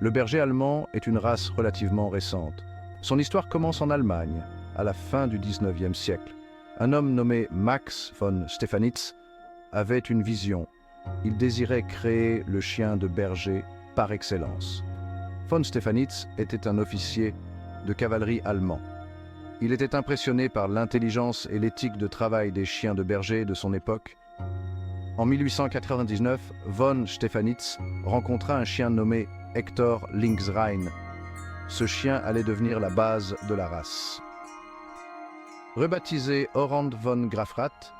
Le berger allemand est une race relativement récente. Son histoire commence en Allemagne, à la fin du XIXe siècle. Un homme nommé Max von Stephanitz avait une vision. Il désirait créer le chien de berger par excellence. Von Stephanitz était un officier de cavalerie allemand. Il était impressionné par l'intelligence et l'éthique de travail des chiens de berger de son époque. En 1899, von Stephanitz rencontra un chien nommé Hector Linksrhein. Ce chien allait devenir la base de la race. Rebaptisé Orand von Grafrath,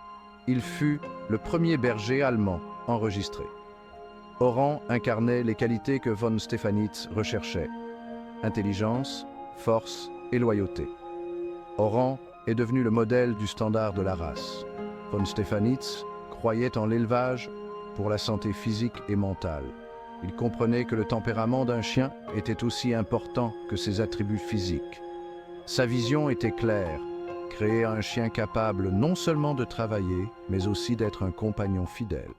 il fut le premier berger allemand enregistré. Orand incarnait les qualités que von Stephanitz recherchait: intelligence, force et loyauté. Orand est devenu le modèle du standard de la race. Von Stephanitz croyait en l'élevage pour la santé physique et mentale. Il comprenait que le tempérament d'un chien était aussi important que ses attributs physiques. Sa vision était claire: créer un chien capable non seulement de travailler, mais aussi d'être un compagnon fidèle.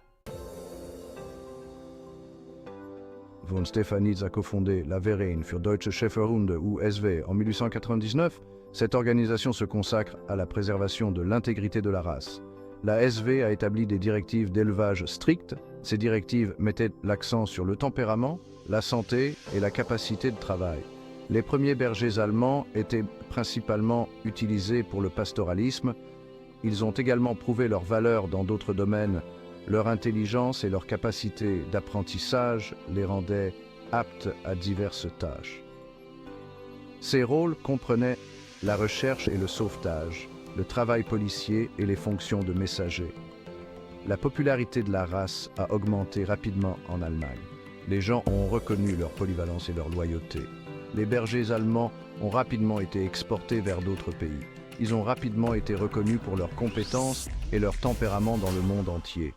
Von Stephanitz a cofondé la Verein für Deutsche Schäferhunde ou SV en 1899. Cette organisation se consacre à la préservation de l'intégrité de la race. La SV a établi des directives d'élevage strictes. Ces directives mettaient l'accent sur le tempérament, la santé et la capacité de travail. Les premiers bergers allemands étaient principalement utilisés pour le pastoralisme. Ils ont également prouvé leur valeur dans d'autres domaines. Leur intelligence et leur capacité d'apprentissage les rendaient aptes à diverses tâches. Ces rôles comprenaient la recherche et le sauvetage, le travail policier et les fonctions de messager. La popularité de la race a augmenté rapidement en Allemagne. Les gens ont reconnu leur polyvalence et leur loyauté. Les bergers allemands ont rapidement été exportés vers d'autres pays. Ils ont rapidement été reconnus pour leurs compétences et leur tempérament dans le monde entier.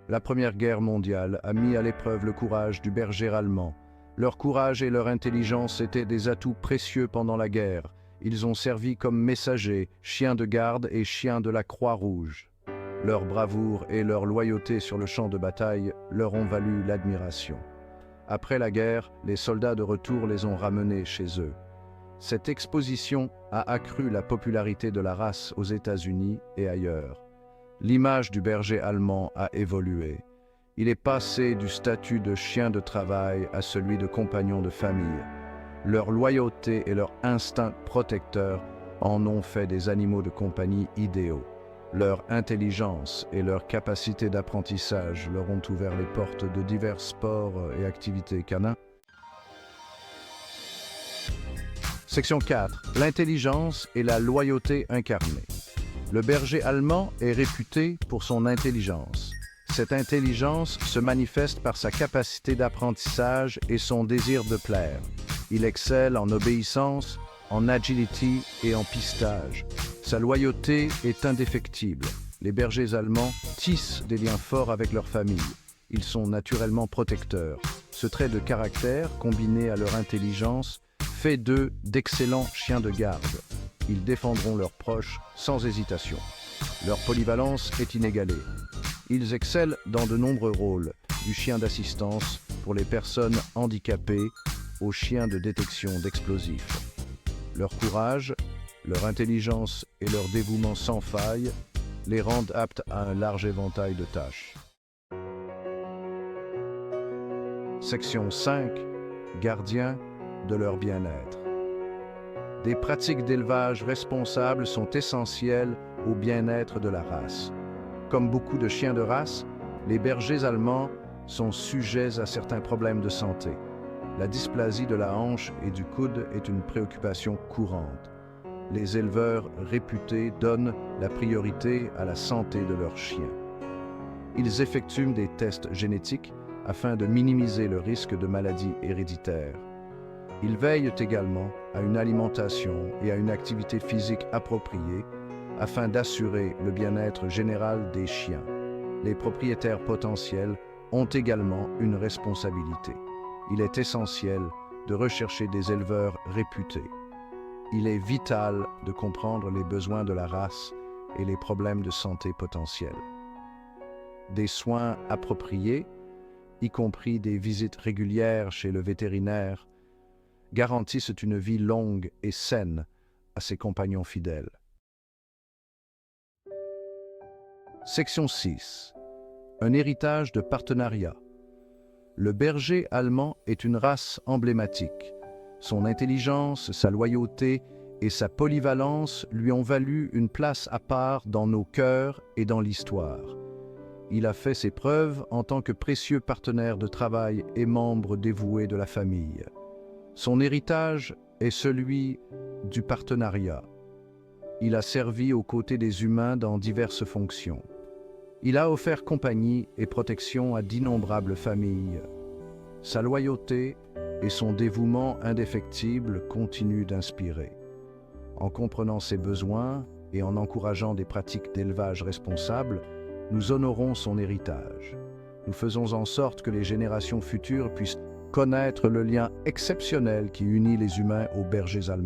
La Première Guerre mondiale a mis à l'épreuve le courage du berger allemand. Leur courage et leur intelligence étaient des atouts précieux pendant la guerre. Ils ont servi comme messagers, chiens de garde et chiens de la Croix-Rouge. Leur bravoure et leur loyauté sur le champ de bataille leur ont valu l'admiration. Après la guerre, les soldats de retour les ont ramenés chez eux. Cette exposition a accru la popularité de la race aux États-Unis et ailleurs. L'image du berger allemand a évolué. Il est passé du statut de chien de travail à celui de compagnon de famille. Leur loyauté et leur instinct protecteur en ont fait des animaux de compagnie idéaux. Leur intelligence et leur capacité d'apprentissage leur ont ouvert les portes de divers sports et activités canins. Section 4. L'intelligence et la loyauté incarnée. Le berger allemand est réputé pour son intelligence. Cette intelligence se manifeste par sa capacité d'apprentissage et son désir de plaire. Il excelle en obéissance, en agility et en pistage. Sa loyauté est indéfectible. Les bergers allemands tissent des liens forts avec leur famille. Ils sont naturellement protecteurs. Ce trait de caractère, combiné à leur intelligence, fait d'eux d'excellents chiens de garde. Ils défendront leurs proches sans hésitation. Leur polyvalence est inégalée. Ils excellent dans de nombreux rôles, du chien d'assistance pour les personnes handicapées au chien de détection d'explosifs. Leur courage, leur intelligence et leur dévouement sans faille les rendent aptes à un large éventail de tâches. Section 5. Gardiens de leur bien-être. Des pratiques d'élevage responsables sont essentielles au bien-être de la race. Comme beaucoup de chiens de race, les bergers allemands sont sujets à certains problèmes de santé. La dysplasie de la hanche et du coude est une préoccupation courante. Les éleveurs réputés donnent la priorité à la santé de leurs chiens. Ils effectuent des tests génétiques afin de minimiser le risque de maladies héréditaires. Ils veillent également à une alimentation et à une activité physique appropriée afin d'assurer le bien-être général des chiens. Les propriétaires potentiels ont également une responsabilité. Il est essentiel de rechercher des éleveurs réputés. Il est vital de comprendre les besoins de la race et les problèmes de santé potentiels. Des soins appropriés y compris des visites régulières chez le vétérinaire, garantissent une vie longue et saine à ses compagnons fidèles. Section 6. Un héritage de partenariat. Le berger allemand est une race emblématique. Son intelligence, sa loyauté et sa polyvalence lui ont valu une place à part dans nos cœurs et dans l'histoire. Il a fait ses preuves en tant que précieux partenaire de travail et membre dévoué de la famille. Son héritage est celui du partenariat. Il a servi aux côtés des humains dans diverses fonctions. Il a offert compagnie et protection à d'innombrables familles. Sa loyauté et son dévouement indéfectible continuent d'inspirer. En comprenant ses besoins et en encourageant des pratiques d'élevage responsables, nous honorons son héritage. Nous faisons en sorte que les générations futures puissent connaître le lien exceptionnel qui unit les humains aux bergers allemands.